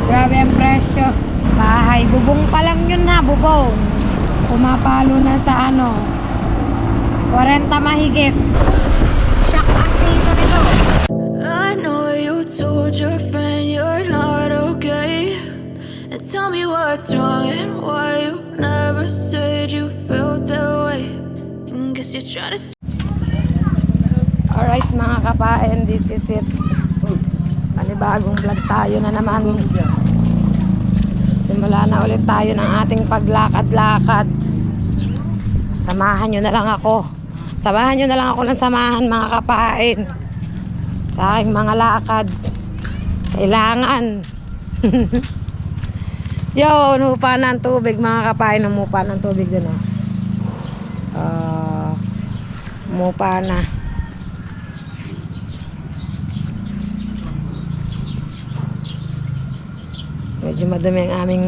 Grabe ang presyo. Bahay. Bubong pa lang yun ha, bubong. Pumapalo na sa ano. 40 mahigit. Shock ang dito nito. I know you told your friend you're not okay. And tell me what's wrong and why you never said you felt that way. And guess you're trying to Alright mga kapain, this is it. Panibagong vlog tayo na naman. Simula na ulit tayo ng ating paglakad-lakad. Samahan nyo na lang ako. Samahan nyo na lang ako ng samahan mga kapain. Sa aking mga lakad. Kailangan. Yo, umupa na ang tubig mga kapain. Umupa na ang tubig dun umupa na. Medyo madumi ang aming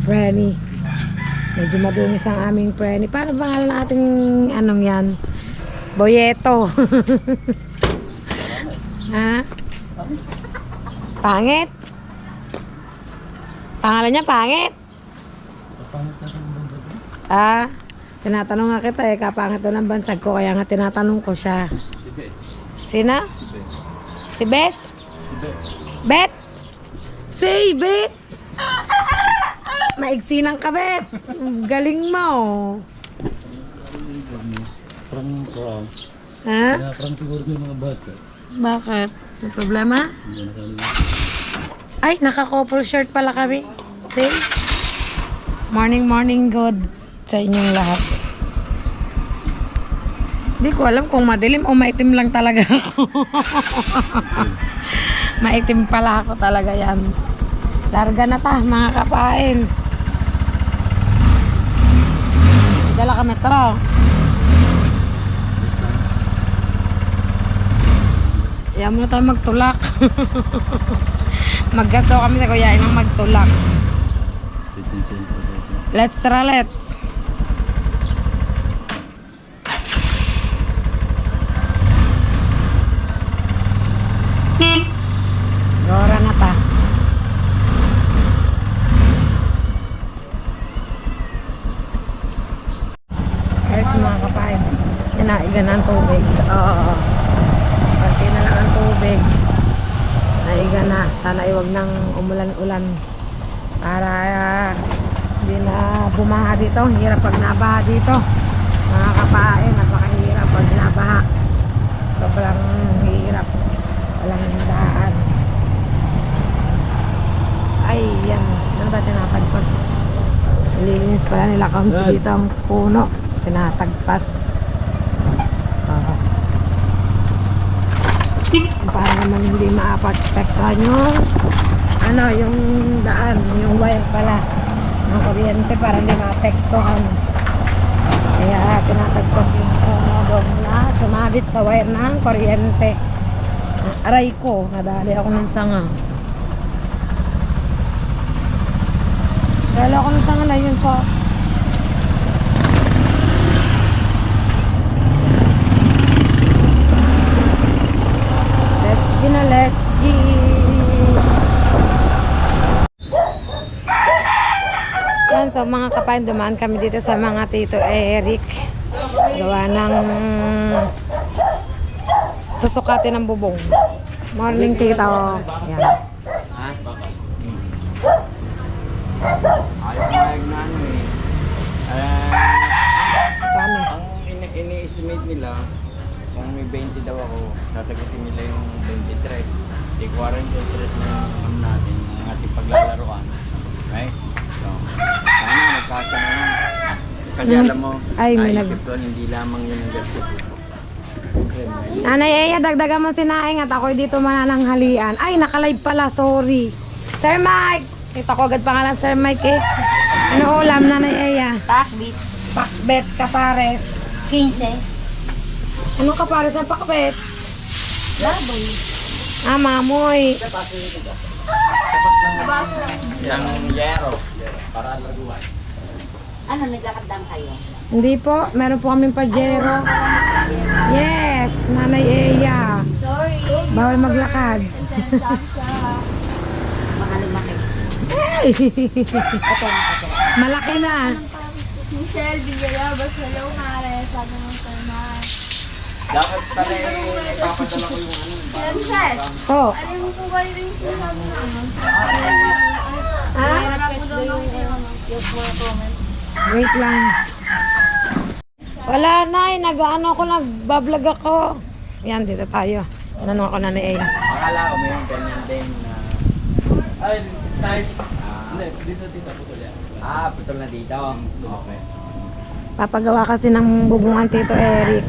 preni. Medyo madumis ang aming preni. Paano pangalan nating anong yan? Boyeto. Ha? Pangit? Pangalan niya pangit? Ah, tinatanong nga kita kapangit doon ang bansag ko. Kaya nga tinatanong ko siya. Sina? Si Bes? Bet? Say, Bet! Maigsi ng kabet. Galing mo. Prank. Ha? Prank siguro sa mga bata. Bakit? May problema? Ay, naka-couple shirt pala kami. See? Morning good sa inyong lahat. Hindi ko alam kung madilim o maitim lang talaga ako. Maitim pala ako talaga yan. Larga na ta, mga kapain. Dala ka metro. Ayaw mo na tayo magtulak. Maggasto kami sa kuyain ng magtulak. Let's. Gora na ta. Kahit mga kapain, kinaigan ng tubig. Oo. Pati na lang ang tubig. Naiga na. Sana iwag nang umulan-ulan. Para hindi na bumaha dito. Hirap pag nabaha dito. Mga kapain, napakahirap pag nabaha. Sobrang hirap. Walang daan. Ay, yan. Ano ba tinatagpas? Nililinis pala nila kami dito ang puno. Tinatagpas. Para naman hindi ma-apektuhan yung daan, yung wire pala ng kuryente para hindi ma-apektuhan. Kaya tinatagpas yung puno doon na sumabit sa wire ng kuryente. Aray ko, nadali ako ng sanga. Dali ako ng sanga na yun po. Let's G. Yan, so mga kapain, dumaan kami dito sa mga Tito Eric. Gawa ng susukatin ng bubong. Morning, Tito. Yan. Ayaw na ano eh. Kami. Ang ini-estimate nila, kung may 20 daw ako, sasagutin nila yung 23. Di 40 interest na yung natin, ang ating paglalaroan. Right? So, sana magkasa na lang. Kasi alam mo, Ay, may naisip ko, hindi lamang yun ang gastos. Nanay Eya, dagdagan mo si Naing at ako'y dito manananghalian. Ay, nakalive pala, sorry. Sir Mike! Kita ko agad pangalan Sir Mike eh. Ano ulam, Nanay Eya? Pakbit, Pakbet, kapares. 15. Anong kapares ang pakbet? Laboy. Ah, mamoy. Yang yero, para laguan. Ano, naglakad lang kayo? Hindi po, meron po kaming pajero. Yes, Nanay Eya. Sorry. Bawal maglakad. Sa Hey! Malaki na. Michelle Villalobos, hello Mare, sabi ng Salman. Dapat pala ipapadala ko yung ano. Michelle, Oh. alam mo po ba yung sinasabi namin? Ah? Harap mo daw ng comment. Wait lang. Wala na eh. Nag-ano ako, nagbablog ako. Yan, dito tayo. Tanong ako na ni Aya. Akala ko may ganyan din na... Ay, style. Hindi, dito putol yan. Putol na dito. Okay. Papagawa kasi ng bubungan Tito Eric.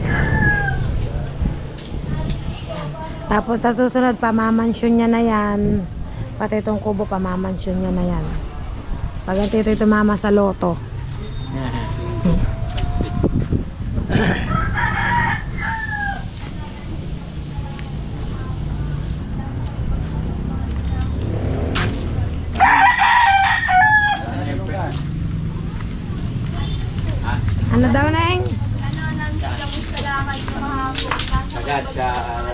Tapos sa susunod, pamamansyon niya na yan. Pati itong kubo, pamamansyon niya na yan. Pag ang tito tumama sa loto. Ano daw, Neng? Ano, nagkamusta lang kayo kahapon? Agad sa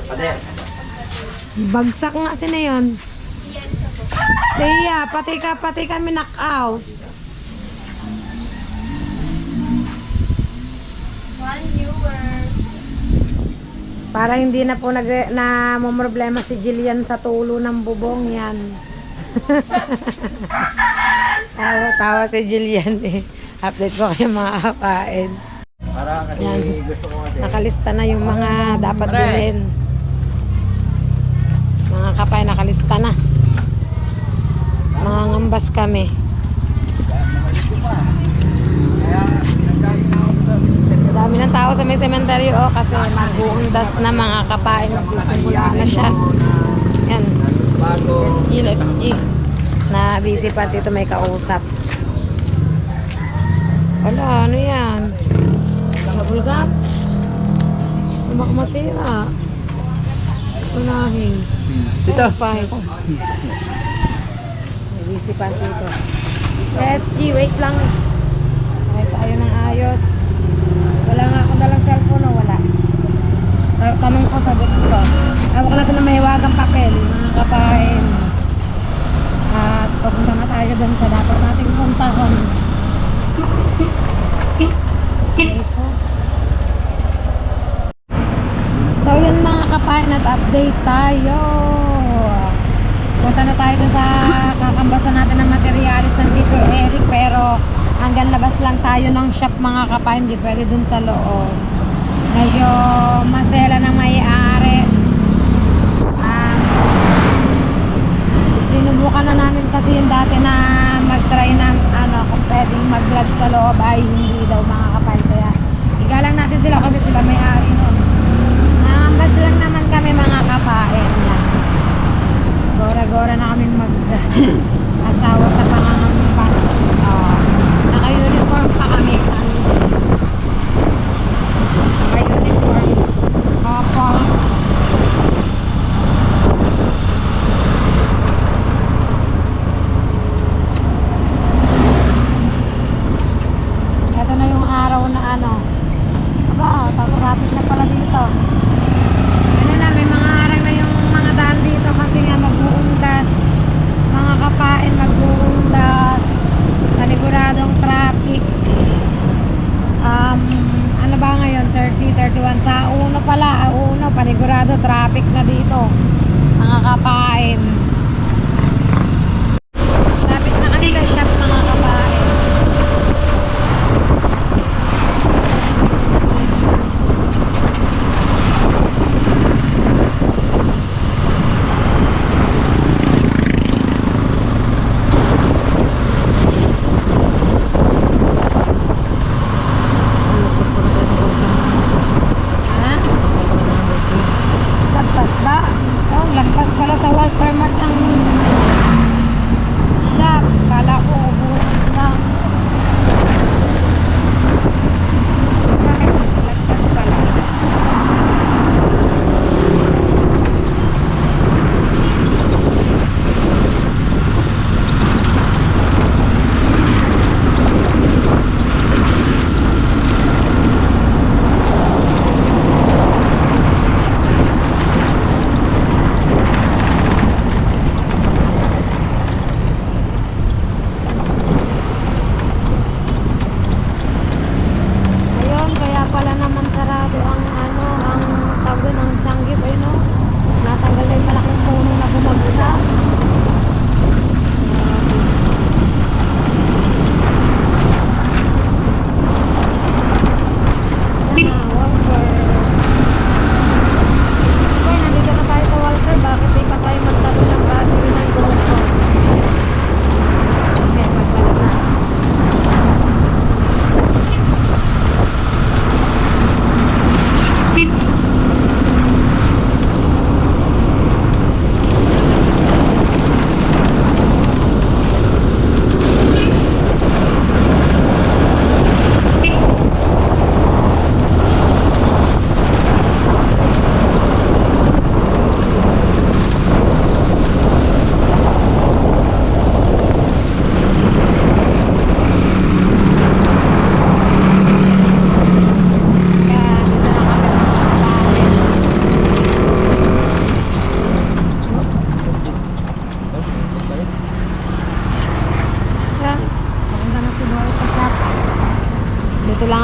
pader. Bagsak nga sila yun. Yan siya po. Tia, pati kami knock out. One viewer. Para hindi na po na problema si Jillian sa tulo ng bubong yan. Tawa si Jillian eh. Update ko kayo mga kapain. Para kasi Yan. gusto ko kasi. Nakalista na yung mga dapat bilhin. Mga kapay, nakalista na. Mga ngambas kami. Kaya nagkain na ako sa Dami ng tao sa may sementeryo kasi mag-uundas na mga kapain. Nagsisimula na siya. Yan. bago. Let's G. Na busy pa dito may kausap. Wala, ano yan? Bubble gum? Tumak masira. Unahin. Dito. May busy pa dito. Let's G, wait lang. Kahit tayo ng ayos. Wala nga akong dalang cellphone o wala. Tanong ko sa dito. Hawak natin na mahiwagang papel, mga kapain. At papunta na tayo doon sa dapat nating puntahan. Ito. So yun mga kapain, at update tayo. Punta na tayo doon sa kakambasan natin ng materialis ng Tito Eric, pero hanggang labas lang tayo ng shop mga kapain, hindi pwede doon sa loob. Medyo masela na may-ari. Sinubukan na namin kasi yung dati na mag-try ng kung pwedeng mag-vlog sa loob ay hindi daw mga kapain. Kaya igalang natin sila kasi sila may-ari nun. Mas lang naman kami mga kapain. Yan. Gora-gora na kami mag-asawa sa pangangampan. Naka-uniform pa kami. Naka-uniform. Opo. Ito na yung araw na aba, traffic na pala dito. Ano na, may mga harang na yung mga daan dito kasi nga mag-uundas. Mga kapain mag-uundas.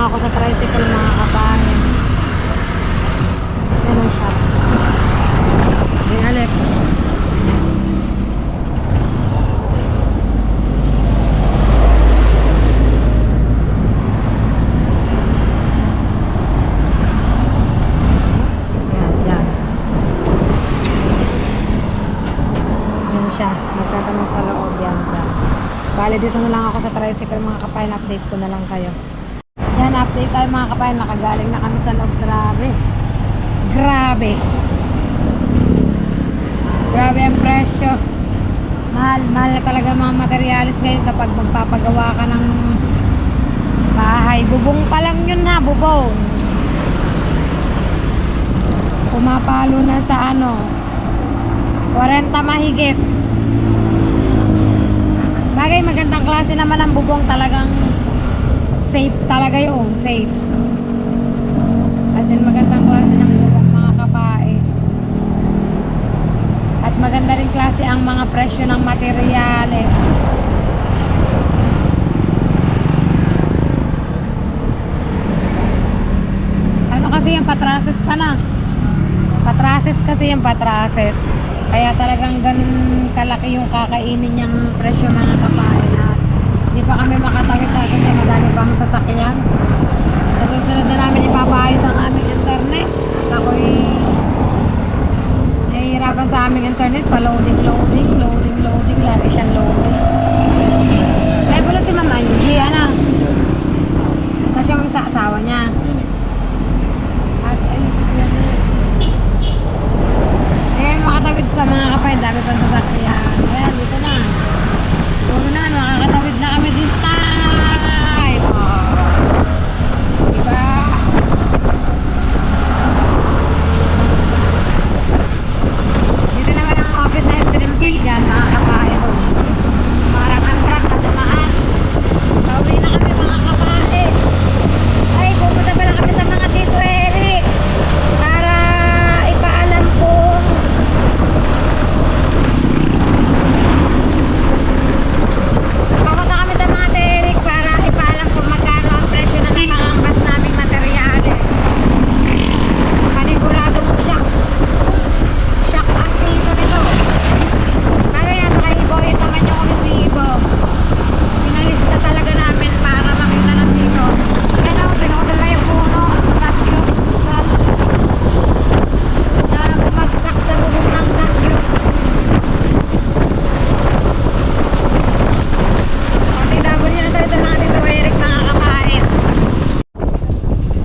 ako sa tricycle mga kabayan. Yan ang shop. Binalik. Yan. Yan siya. Nagtatanong sa loob yan. Bale, dito na lang ako sa tricycle mga kapayan. Update ko na lang kayo. Yan, update tayo mga kapayan. Nakagaling na kami sa loob. Grabe. Grabe. Grabe ang presyo. Mahal na talaga mga materialis ngayon kapag magpapagawa ka ng bahay. Bubong pa lang yun ha, bubong. Pumapalo na sa 40 mahigit. Bagay, magandang klase naman ang bubong, talagang safe talaga yun, safe. As in, magandang klase ng bubong mga kapae. At maganda rin klase ang mga presyo ng materyales. Ano kasi yung patrases pa na? Patrases kasi yung patrases. Kaya talagang ganun kalaki yung kakainin niyang presyo mga kapain. At hindi pa kami makatawid kasi madami pang sasakyan. Sa susunod na namin ipapaayos ang aming internet. At ako'y nahihirapan sa aming internet. Pa-loading. Lagi siyang loading. Kaya pala si Ma'am Angie, tapos yung isa asawa niya. Makatawid ka mga kapay, dami pang sasakyan. Ayan, dito na. Puro na, makakatawid na kami this time. Diba? Dito naman ang office na stream cake dyan, mga kapay. Parang ang truck na dumaan. Pauwi na kami mga kapay. Ay, pupunta pala kami sa mga Tito Eric. Para ipaalam kung papunta kami sa mga Derek para ipaalam kung magkano ang presyo ng mga angkas naming materyales. Paniguradong shock. Shock ang tito nito. Bagay nasa kay Ibo, itaman nyo kami si Ibo. Pinalista talaga namin para makita ng tito. Yan o, pinutol na yung puno sa vacuum. Na bumagsak sa bubong ng vacuum. Tinabon nyo na tayo sa mga Tito Eric mga kapain.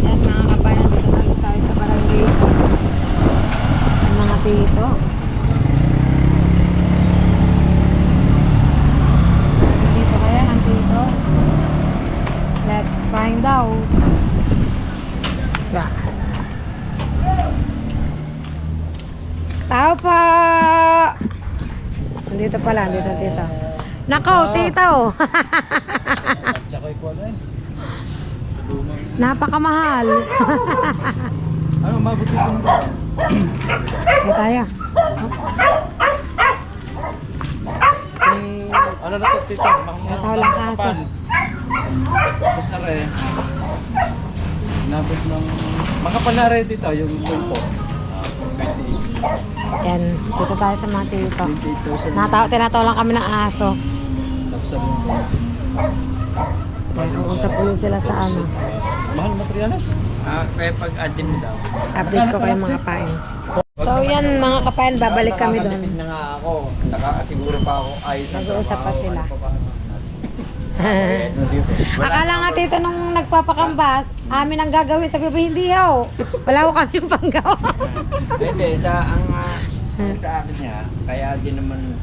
Yan mga kapain, dito na ulit tayo sa barangay sa mga tito. Dito kaya ang tito? Let's find out. Tao po! Dito pala, dito tito. Nakaw, tito! Napakamahal. Ano, mabuti ko mo? Dito tayo. Ano na ito, tita? Tao lang aso. Basta rin. Nabot ng... Makapal na rin dito, yung pulpo. 28. Yan, dito tayo sa mga tito. 28,000. Tinataw lang kami ng aso. Tapos ano yung Yan, usap ulit sila sa ano. mahal materialis? Kaya pag-add mo daw. Update ko kayo mga kapain. So yan mga kapain, babalik kami doon. Nakakatipid na nga ako. Nakakasiguro pa ako ayos ang Nag-uusap pa trabaho. sila. Ano pa ba? Akala nga tito nung nagpapakambas, amin ang gagawin. Sabi ba hindi ho? Wala ko kami panggawa. Hindi, ang sa akin niya, kaya din naman,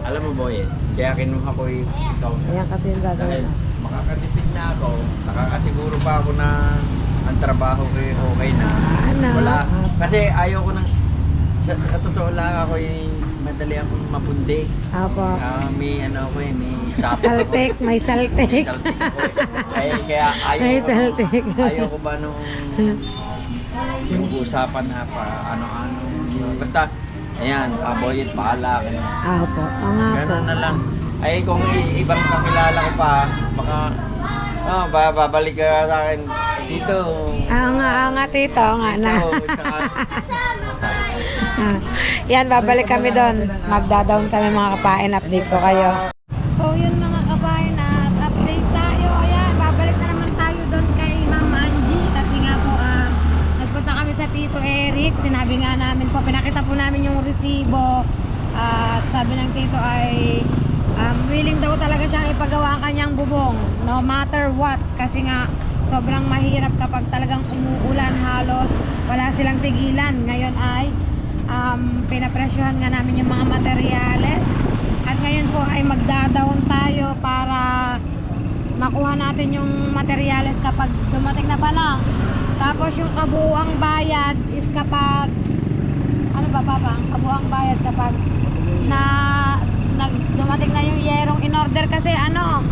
alam mo boy, kaya kinuha ko yung ikaw. Ayan kasi yung Dahil gagawin. makakatipid na ako, nakakasiguro pa ako na ang trabaho ko okay na. Ano? Wala. Kasi ayaw ko nang, sa totoo lang ako yung madali akong mapundi. Apo. May may sapit ako. Saltek, may saltek. May saltik ako eh. Kaya ayaw May ko, saltik. ayaw ko ba nung yung usapan na pa ano-ano. Basta, ayan, aboy at paala. Apo. Oo nga po. Ganun na lang. Ay kung ibang kakilala ko pa, baka Oh, babalik ka sa akin dito. Nga tito, nga na. Ito, tsaka, Yan, babalik kami doon. Magda-down kami mga kapain. Update ko kayo. So yun mga kapain, at update tayo. Ayan, babalik na naman tayo doon kay Ma'am Angie. Kasi nga po, nagpunta kami sa Tito Eric. Sinabi nga namin po, pinakita po namin yung resibo. At sabi ng Tito ay willing daw talaga siyang ipagawa ang kanyang bubong. No matter what. Kasi nga, sobrang mahirap kapag talagang umuulan halos. Wala silang tigilan. Ngayon ay pinapresyohan nga namin yung mga materyales. At ngayon po ay magda-down tayo para makuha natin yung materyales kapag dumating na pala. Tapos yung kabuuang bayad is kapag ano ba Papa? Ang kabuuang bayad kapag dumating na yung yerong in order kasi ano?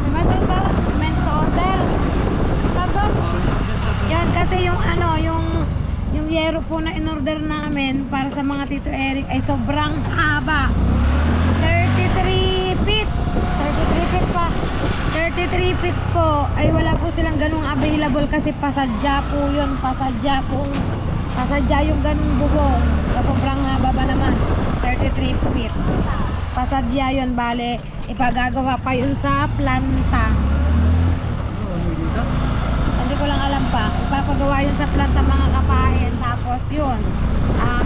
Diba ba? Meant to order. Pagod. Yan kasi yung ano, yung yero po na in order namin para sa mga Tito Eric ay sobrang haba. 33 feet. 33 feet pa. 33 feet po. Ay wala po silang ganung available kasi pasadya po yun. Pasadya yung ganung bubong. Sobrang haba ba naman? 33 feet. Pasadya yun. Bale, ipagagawa pa yun sa planta. Hindi ko lang alam pa. Ipapagawa yun sa planta mga kapain. Tapos yun.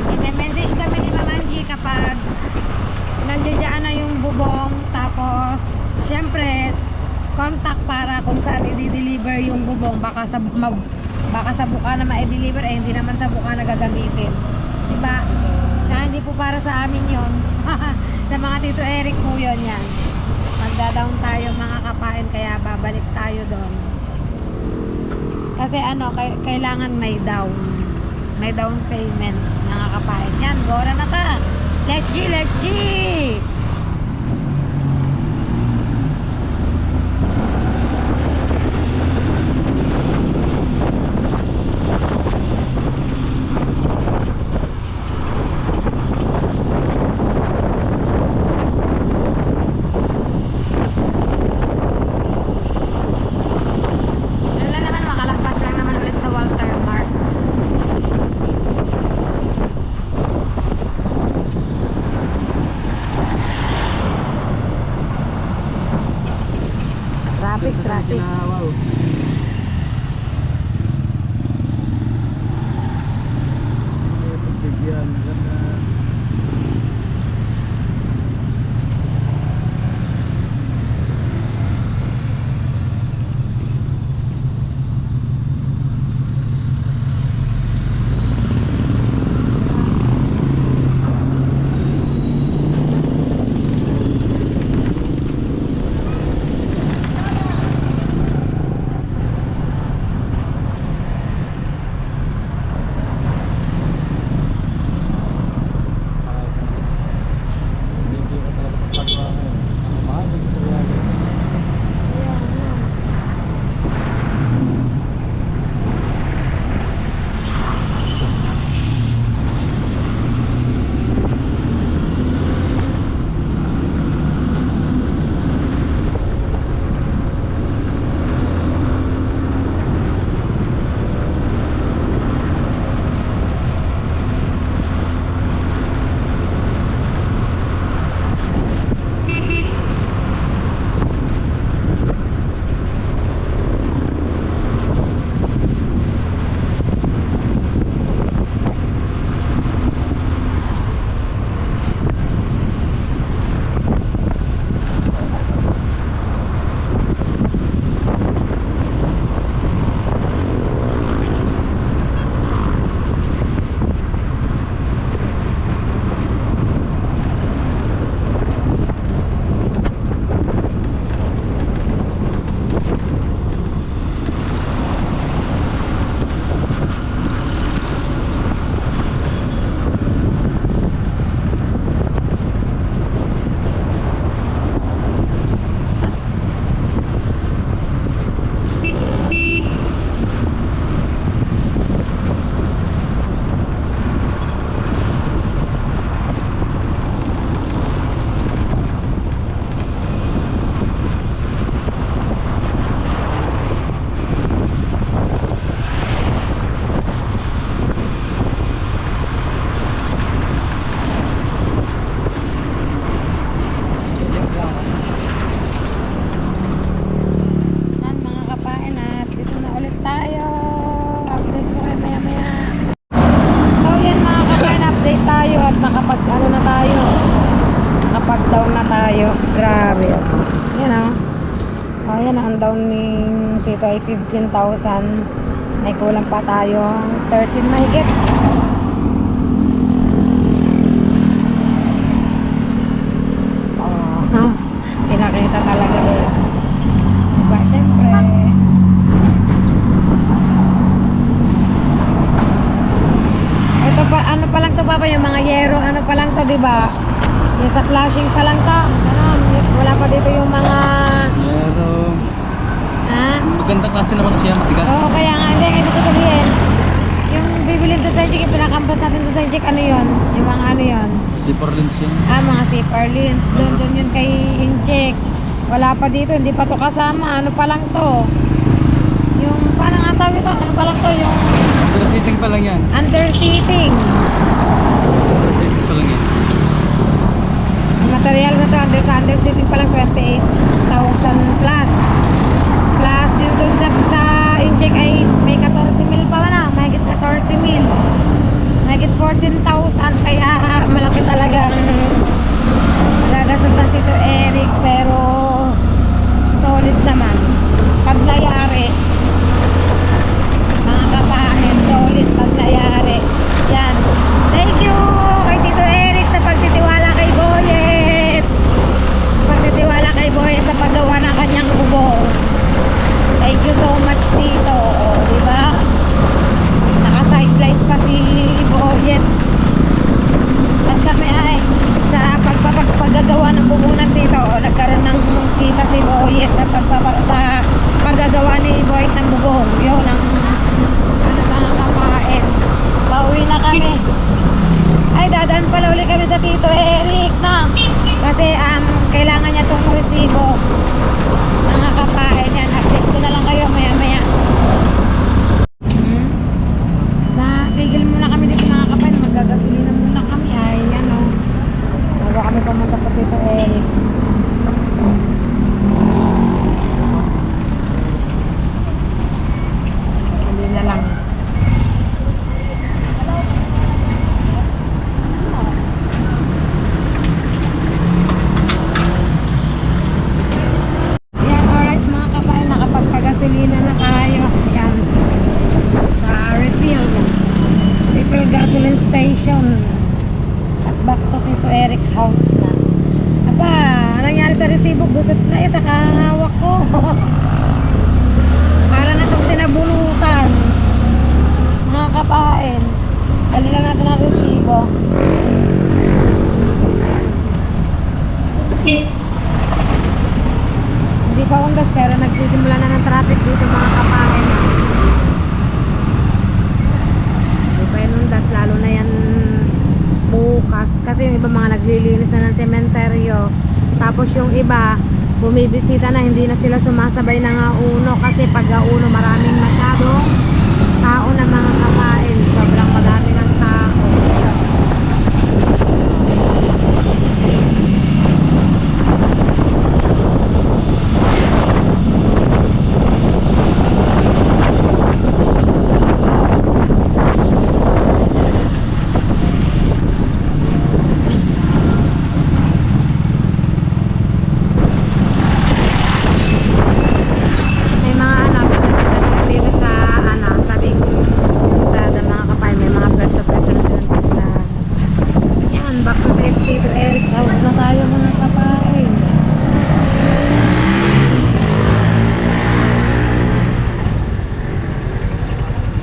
I-message kami ni Ma'am Angie kapag nandiyan na yung bubong. Tapos, syempre, contact para kung saan i-deliver yung bubong. Baka sa buka na ma-deliver, hindi naman sa buka na gagamitin. Diba? Kaya hindi po para sa amin yun. Sa mga Tito Eric po yun yan. Magda-down tayo mga kapain, kaya babalik tayo doon. Kasi ano, kailangan may down payment mga kapain. Yan, gora na ta. Let's G! Wala naman, makalagpas lang naman ulit sa Walter Mart. Traffic. Wow. Pagbigyan. down na tayo. Grabe. Yan o. Oh, yan ang down ni Tito ay 15,000. May kulang pa tayo 13 mahigit. Oh, pinakita talaga nila. Diba, syempre. Ito pa, ano pa lang to Papa, yung mga yero, ano pa lang to, diba? Yung sa flashing pa lang to. Ganun. Wala pa dito yung mga... Pero, Ha? magandang klase naman siya, matigas. Oo, kaya nga, hindi, ibig ko sabihin. Yung bibilin to sa Injik, yung pinakampas natin to sa Injik, ano yun? Yung mga ano yun? Zipper lens yun. Ah, mga zipper lens. Doon yun kay Injik. Wala pa dito, hindi pa to kasama. Ano pa lang to? Yung, paano nga tawag ito? Ano pa lang to? Yung Pero sitting pa lang yan. under seating. Sitting pa lang yan. Ang material na to, under seating pa lang 28,000 plus. Plus, yung doon sa Injik ay may 14,000 pa na. Mahigit 14,000. Mahigit 14,000. Kaya malaki talaga magagastos ng Tito Eric. Pero solid naman. Pag nayari, mga kapahin, solid pag nayari. Yan. Thank you kay Tito Eric sa pagtitiwala kay Boyet. Pagtitiwala kay Boyet sa paggawa ng kanyang bubong. Thank you so much, Tito. O, diba? Naka-sidelight pa si Boyet. At kami ay sa paggagawa ng bubungan dito, nagkaroon ng kita si Boyet sa paggagawa ni Boyet ng bubong. Yun ang ano mga kapain. Pauwi na kami. Ay, dadaan pala ulit kami sa Tito Eric na. Kasi kailangan niya itong resibo. Mga kapain yan. Update ko na lang kayo maya maya. Natigil muna kami dito mga kapain. Magagasolina muna kami. Ay, yan o. Bago kami pumunta sa Tito Eric. Gasolina lang. Yan, alright mga kapain. Nakapagpagasolina na tayo. Yan. Sa refill. Refill gasoline station. At back to Tito Eric house na. Aba, nangyari sa resibo, gusot na sa kahawak ko. Para na itong sinabunutan. Mga kapain. Dali lang natin ang resibo. Hindi pa undas pero nagsisimula na ng traffic dito mga kapain. Hindi pa yun undas, lalo na yan bukas kasi yung iba mga naglilinis na ng sementeryo, tapos yung iba bumibisita na, hindi na sila sumasabay ng uno kasi pag uno maraming masyadong tao na mga kapain, sobrang madami ng tao. May mga anak dito sa tabing sa mga kapain, may mga pwesto-pwesto na silang tindahan. Yan, back to Tito Eric house na tayo mga kapain.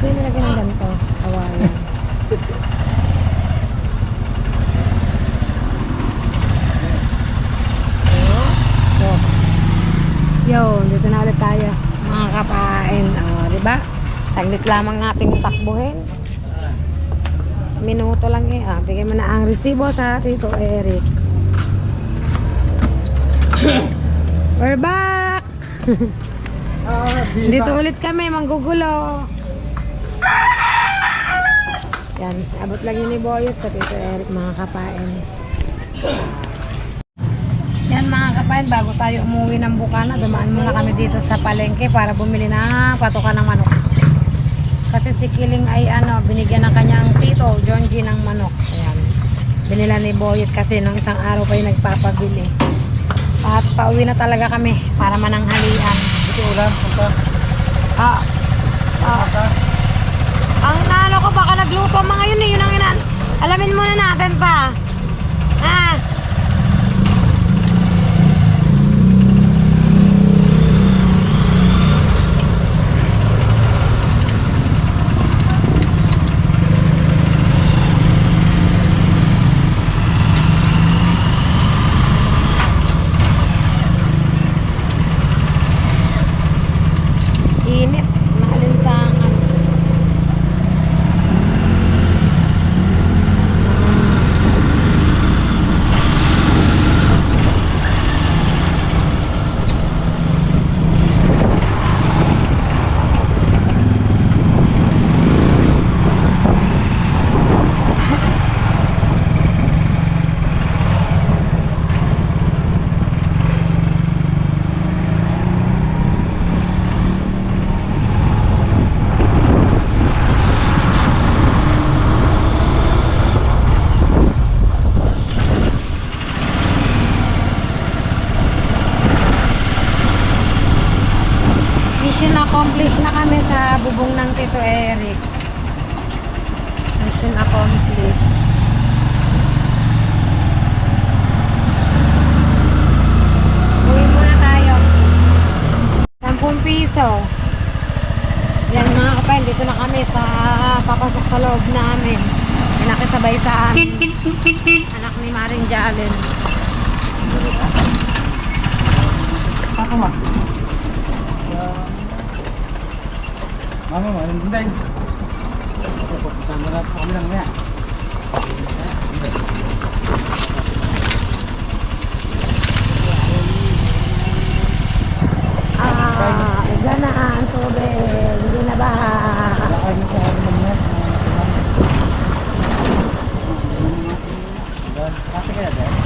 Hindi nilagyan ng ganito, kawayan. Yo, dito na ulit tayo mga kapain. Diba? Saglit lamang nating takbuhin. Minuto lang eh. Bigay mo na ang resibo sa Tito Eric. We're back! Dito ulit kami, manggugulo. Yan, abot lang yun ni Boyot sa Tito Eric mga kapain. Yan mga kapain, bago tayo umuwi ng Bukana, dumaan muna kami dito sa palengke para bumili ng patokan ng manok. Kasi si Kiling ay binigyan ng kanyang tito, John G ng manok. Ayan. Binila ni Boyet kasi nung isang araw pa yung nagpapabili. At pauwi na talaga kami para mananghalian. Ito ulam, punta. Ang nalo ko baka nagluto ang mga yun eh. Yun ang alamin muna natin pa. Init. Maalinsangan. Mission accomplished na kami sa bubong ng Tito Eric. Mission accomplished. Uwi muna tayo. 10 piso. Yan mga kapain, dito na kami sa papasok sa loob namin. May nakisabay sa amin. Anak ni Maring Jalen. Ako ma. Mama, hindi. Pupunta na sa kami lang niya. Ilan na ang tubig. Hindi na ba? Lakay mo sa amin niya. Kasi kaya dahil.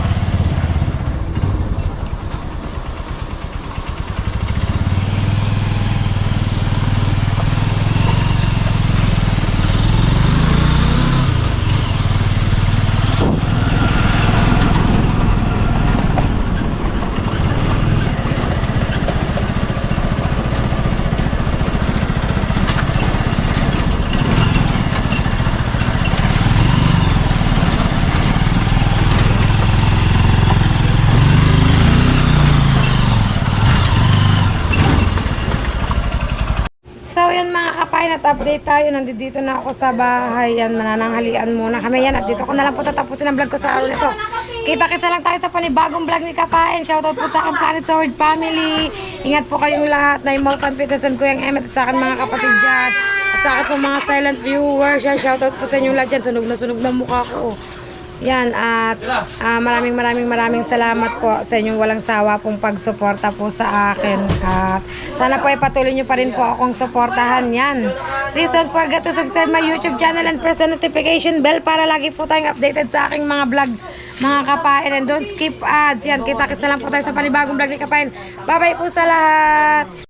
So yun mga kapain, at update tayo. Nandito na ako sa bahay. Yan, manananghalian muna kami yan. At dito ko na lang po tatapusin ang vlog ko sa araw nito. Kita-kita lang tayo sa panibagong vlog ni Kapain. Shoutout po sa aking Planet Sword family. Ingat po kayong lahat. Na yung confidence ko yung Emmet at sa akin mga kapatid dyan. At sa akin po mga silent viewers. Yan, shoutout po sa inyong lahat dyan. Sunog na mukha ko. Yan, at maraming salamat po sa inyong walang sawa pong pagsuporta po sa akin. At sana po ay patuloy nyo pa rin po akong suportahan. Yan. Please don't forget to subscribe my YouTube channel and press the notification bell para lagi po tayong updated sa aking mga vlog, mga kapain. And don't skip ads. Yan, kita-kits na lang po tayo sa panibagong vlog ni Kapain. Bye-bye po sa lahat!